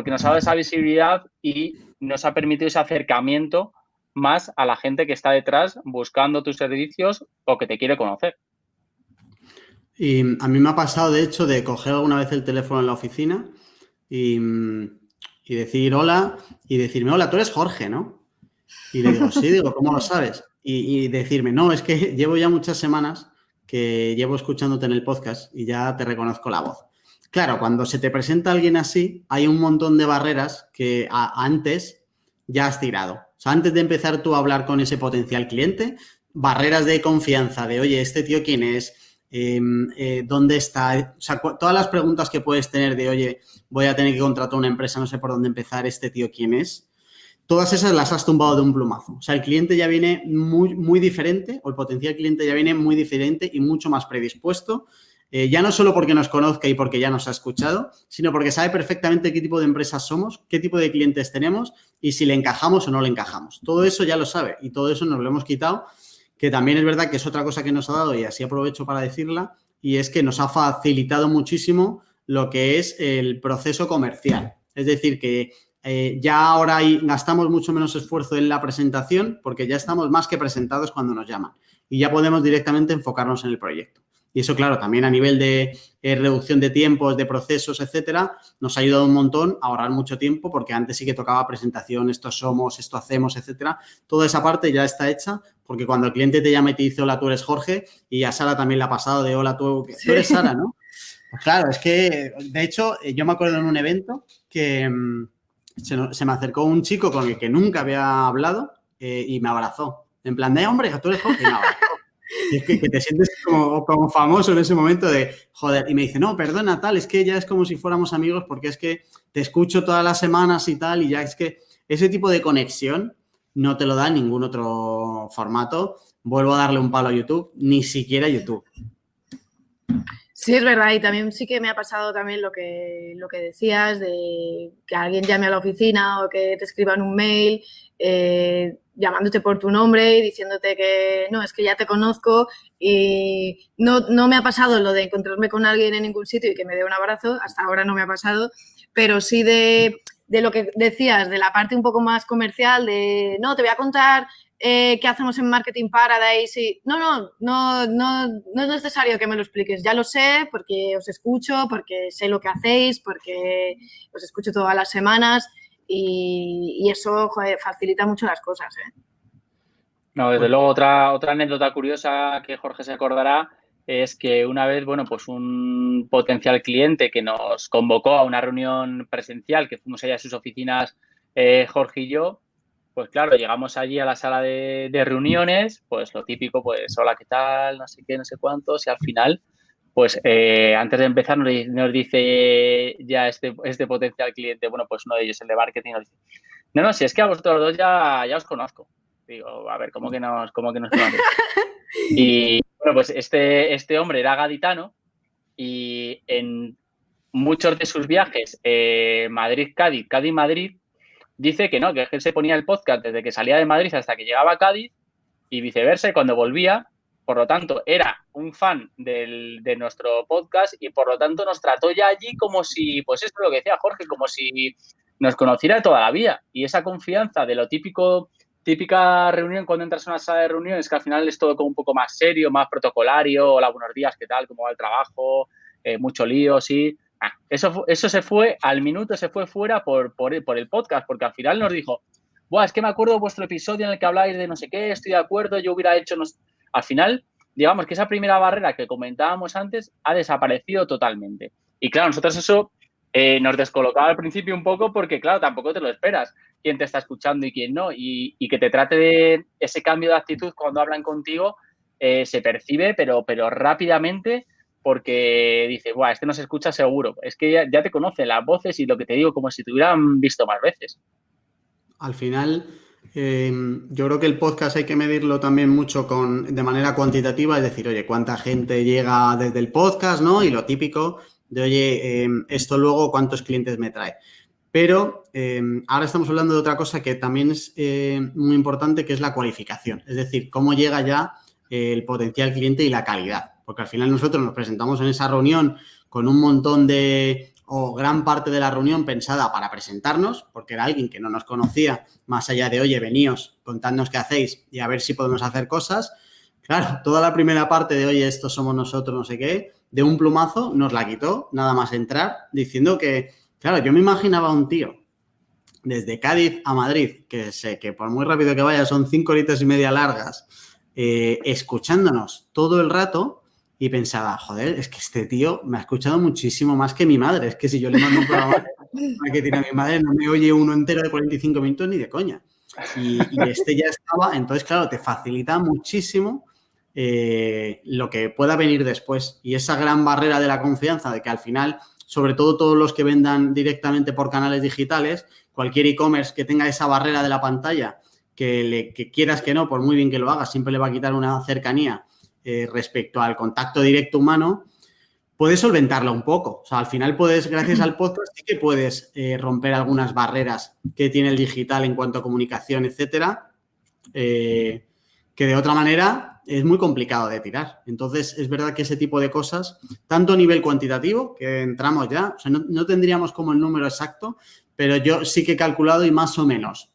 nos ha dado esa visibilidad y nos ha permitido ese acercamiento más a la gente que está detrás buscando tus servicios o que te quiere conocer. Y a mí me ha pasado, de hecho, de coger alguna vez el teléfono en la oficina y decir hola y decirme, hola, tú eres Jorge, ¿no? Y le digo, sí, digo, ¿cómo lo sabes? Y decirme, no, es que llevo ya muchas semanas que llevo escuchándote en el podcast y ya te reconozco la voz. Claro, cuando se te presenta alguien así, hay un montón de barreras que antes ya has tirado. O sea, antes de empezar tú a hablar con ese potencial cliente, barreras de confianza, de, oye, ¿este tío quién es? ¿Dónde está? O sea, todas las preguntas que puedes tener de, oye, voy a tener que contratar una empresa, no sé por dónde empezar, ¿este tío quién es? Todas esas las has tumbado de un plumazo. O sea, el cliente ya viene muy, muy diferente, o el potencial cliente ya viene muy diferente y mucho más predispuesto. Ya no solo porque nos conozca y porque ya nos ha escuchado, sino porque sabe perfectamente qué tipo de empresas somos, qué tipo de clientes tenemos y si le encajamos o no le encajamos. Todo eso ya lo sabe y todo eso nos lo hemos quitado, que también es verdad que es otra cosa que nos ha dado y así aprovecho para decirla, y es que nos ha facilitado muchísimo lo que es el proceso comercial. Es decir, que ya ahora gastamos mucho menos esfuerzo en la presentación porque ya estamos más que presentados cuando nos llaman y ya podemos directamente enfocarnos en el proyecto. Y eso, claro, también a nivel de reducción de tiempos, de procesos, etcétera, nos ha ayudado un montón a ahorrar mucho tiempo porque antes sí que tocaba presentación, esto somos, esto hacemos, etcétera. Toda esa parte ya está hecha porque cuando el cliente te llama y te dice hola, tú eres Jorge, y a Sara también le ha pasado de hola, tú eres Sara, ¿no? Pues claro, es que, de hecho, yo me acuerdo en un evento que se me acercó un chico con el que nunca había hablado y me abrazó. En plan de, hombre, tú eres Jorge, y me abrazó. Y es que te sientes como famoso en ese momento de, joder, y me dice, no, perdona, tal, es que ya es como si fuéramos amigos porque es que te escucho todas las semanas y tal, y ya es que ese tipo de conexión no te lo da ningún otro formato. Vuelvo a darle un palo a YouTube, ni siquiera YouTube. Sí, es verdad, y también sí que me ha pasado también lo que decías de que alguien llame a la oficina o que te escriban un mail llamándote por tu nombre y diciéndote que no, es que ya te conozco, y no me ha pasado lo de encontrarme con alguien en ningún sitio y que me dé un abrazo, hasta ahora no me ha pasado, pero sí de lo que decías, de la parte un poco más comercial, de no, te voy a contar qué hacemos en Marketing Paradise y no es necesario que me lo expliques, ya lo sé porque os escucho, porque sé lo que hacéis, porque os escucho todas las semanas y eso, joder, facilita mucho las cosas, ¿eh? No, desde luego otra anécdota curiosa que Jorge se acordará es que una vez, bueno, pues un potencial cliente que nos convocó a una reunión presencial, que fuimos allá a sus oficinas, Jorge y yo, pues claro, llegamos allí a la sala de reuniones, pues lo típico, pues hola, ¿qué tal? No sé qué, no sé cuántos, y al final, pues antes de empezar nos dice ya este potencial cliente, bueno, pues uno de ellos, el de marketing, nos dice, no, si es que a vosotros dos ya os conozco. Digo, a ver, ¿cómo que nos conoces? Y bueno, pues este hombre era gaditano y en muchos de sus viajes, Madrid-Cádiz, Cádiz-Madrid, dice que no, que él se ponía el podcast desde que salía de Madrid hasta que llegaba a Cádiz y viceversa, y cuando volvía, por lo tanto, era un fan de nuestro podcast y por lo tanto nos trató ya allí como si, pues esto es lo que decía Jorge, como si nos conociera de toda la vida. Y esa confianza de lo típica reunión cuando entras a una sala de reuniones, que al final es todo como un poco más serio, más protocolario, hola, buenos días, ¿qué tal? ¿Cómo va el trabajo? Mucho lío, sí. Eso se fue, al minuto se fue fuera por el podcast, porque al final nos dijo, buah, es que me acuerdo de vuestro episodio en el que habláis de no sé qué, estoy de acuerdo, yo hubiera hecho... Al final, digamos que esa primera barrera que comentábamos antes ha desaparecido totalmente. Y claro, nosotros eso nos descolocaba al principio un poco porque, claro, tampoco te lo esperas quién te está escuchando y quién no. Y que te trate de ese cambio de actitud cuando hablan contigo se percibe, pero rápidamente, porque dice, buah, este no se escucha seguro. Es que ya te conoce las voces y lo que te digo, como si te hubieran visto más veces. Al final, yo creo que el podcast hay que medirlo también mucho de manera cuantitativa, es decir, oye, cuánta gente llega desde el podcast, ¿no? Y lo típico de, oye, esto luego, ¿cuántos clientes me trae? Pero ahora estamos hablando de otra cosa que también es muy importante, que es la cualificación. Es decir, cómo llega ya el potencial cliente y la calidad. Porque al final nosotros nos presentamos en esa reunión con un montón o gran parte de la reunión pensada para presentarnos, porque era alguien que no nos conocía, más allá de, oye, veníos, contadnos qué hacéis y a ver si podemos hacer cosas. Claro, toda la primera parte de, oye, estos somos nosotros, no sé qué, de un plumazo nos la quitó, nada más entrar, diciendo que, claro, yo me imaginaba a un tío desde Cádiz a Madrid, que sé que por muy rápido que vaya son 5 horitas y media largas, escuchándonos todo el rato, y pensaba, joder, es que este tío me ha escuchado muchísimo más que mi madre. Es que si yo le mando un programa que tiene a mi madre, no me oye uno entero de 45 minutos ni de coña. Y este ya estaba, entonces, claro, te facilita muchísimo lo que pueda venir después. Y esa gran barrera de la confianza, de que al final, sobre todo todos los que vendan directamente por canales digitales, cualquier e-commerce que tenga esa barrera de la pantalla, que quieras que no, por muy bien que lo hagas, siempre le va a quitar una cercanía respecto al contacto directo humano, puedes solventarlo un poco. O sea, al final gracias al podcast, sí que puedes romper algunas barreras que tiene el digital en cuanto a comunicación, etcétera, que de otra manera es muy complicado de tirar. Entonces, es verdad que ese tipo de cosas, tanto a nivel cuantitativo, que entramos ya, o sea, no tendríamos como el número exacto, pero yo sí que he calculado y más o menos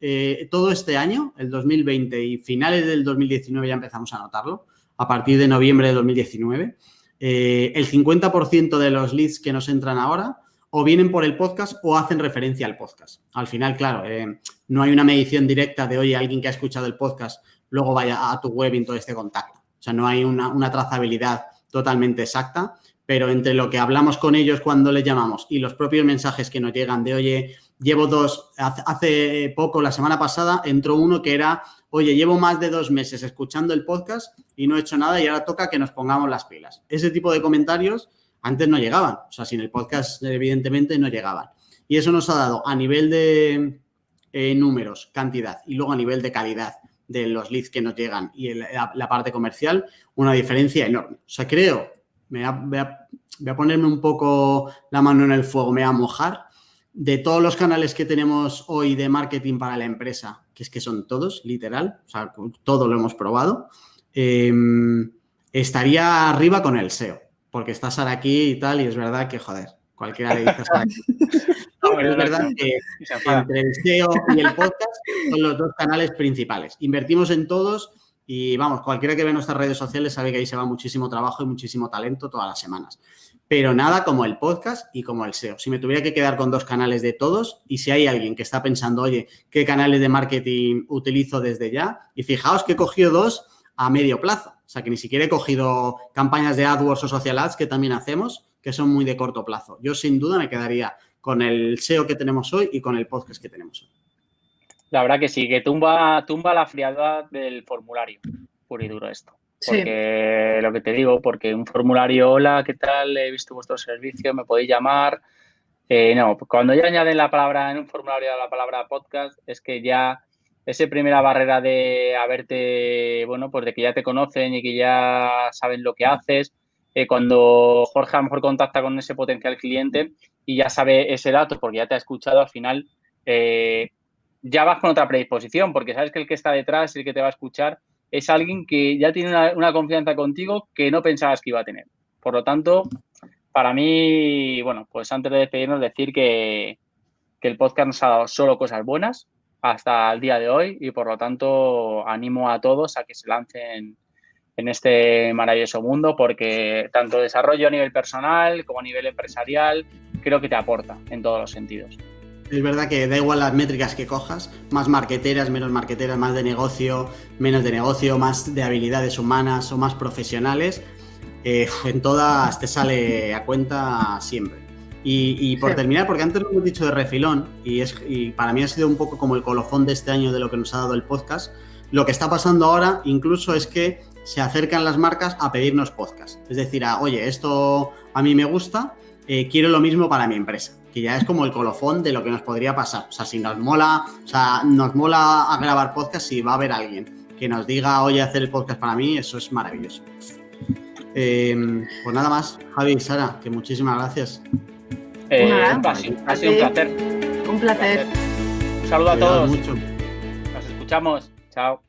todo este año, el 2020 y finales del 2019 ya empezamos a notarlo, a partir de noviembre de 2019, el 50% de los leads que nos entran ahora o vienen por el podcast o hacen referencia al podcast. Al final, claro, no hay una medición directa de, oye, alguien que ha escuchado el podcast luego vaya a tu web y en todo este contacto. O sea, no hay una trazabilidad totalmente exacta, pero entre lo que hablamos con ellos cuando les llamamos y los propios mensajes que nos llegan de, oye, llevo hace poco, la semana pasada, entró uno que era, oye, llevo más de 2 meses escuchando el podcast y no he hecho nada y ahora toca que nos pongamos las pilas. Ese tipo de comentarios antes no llegaban, o sea, sin el podcast evidentemente no llegaban. Y eso nos ha dado a nivel de números, cantidad y luego a nivel de calidad de los leads que nos llegan y la parte comercial, una diferencia enorme. O sea, creo, voy a ponerme un poco la mano en el fuego, me voy a mojar, de todos los canales que tenemos hoy de marketing para la empresa, que es que son todos, literal, o sea, todo lo hemos probado, estaría arriba con el SEO, porque está Sara aquí y tal, y es verdad que, joder, cualquiera le dice a Sara aquí. No, pero es verdad que entre el SEO y el podcast son los 2 canales principales. Invertimos en todos y, vamos, cualquiera que ve nuestras redes sociales sabe que ahí se va muchísimo trabajo y muchísimo talento todas las semanas. Pero nada como el podcast y como el SEO. Si me tuviera que quedar con 2 canales de todos y si hay alguien que está pensando, oye, ¿qué canales de marketing utilizo desde ya? Y fijaos que he cogido 2 a medio plazo. O sea, que ni siquiera he cogido campañas de AdWords o Social Ads que también hacemos, que son muy de corto plazo. Yo, sin duda, me quedaría con el SEO que tenemos hoy y con el podcast que tenemos hoy. La verdad que sí, que tumba la frialdad del formulario, puro y duro esto. Porque lo que te digo, porque un formulario, hola, ¿qué tal? He visto vuestro servicio, me podéis llamar. No, cuando ya añaden la palabra en un formulario la palabra podcast, es que ya esa primera barrera de haberte, bueno, pues de que ya te conocen y que ya saben lo que haces. Cuando Jorge a lo mejor contacta con ese potencial cliente y ya sabe ese dato porque ya te ha escuchado, al final ya vas con otra predisposición porque sabes que el que está detrás, el que te va a escuchar, es alguien que ya tiene una confianza contigo que no pensabas que iba a tener. Por lo tanto, para mí, bueno, pues antes de despedirnos, decir que el podcast nos ha dado solo cosas buenas hasta el día de hoy y, por lo tanto, animo a todos a que se lancen en este maravilloso mundo porque tanto desarrollo a nivel personal como a nivel empresarial creo que te aporta en todos los sentidos. Es verdad que da igual las métricas que cojas, más marqueteras, menos marqueteras, más de negocio, menos de negocio, más de habilidades humanas o más profesionales, en todas te sale a cuenta siempre. Y por terminar, porque antes lo hemos dicho de refilón, y para mí ha sido un poco como el colofón de este año de lo que nos ha dado el podcast, lo que está pasando ahora incluso es que se acercan las marcas a pedirnos podcast. Es decir, oye, esto a mí me gusta, quiero lo mismo para mi empresa. Que ya es como el colofón de lo que nos podría pasar. O sea, si nos mola, a grabar podcast, si va a haber alguien que nos diga, oye, hacer el podcast para mí, eso es maravilloso. Pues nada más, Javi y Sara, que muchísimas gracias. Ha sido un placer. Un placer. Un saludo a todos. Mucho. Nos escuchamos. Chao.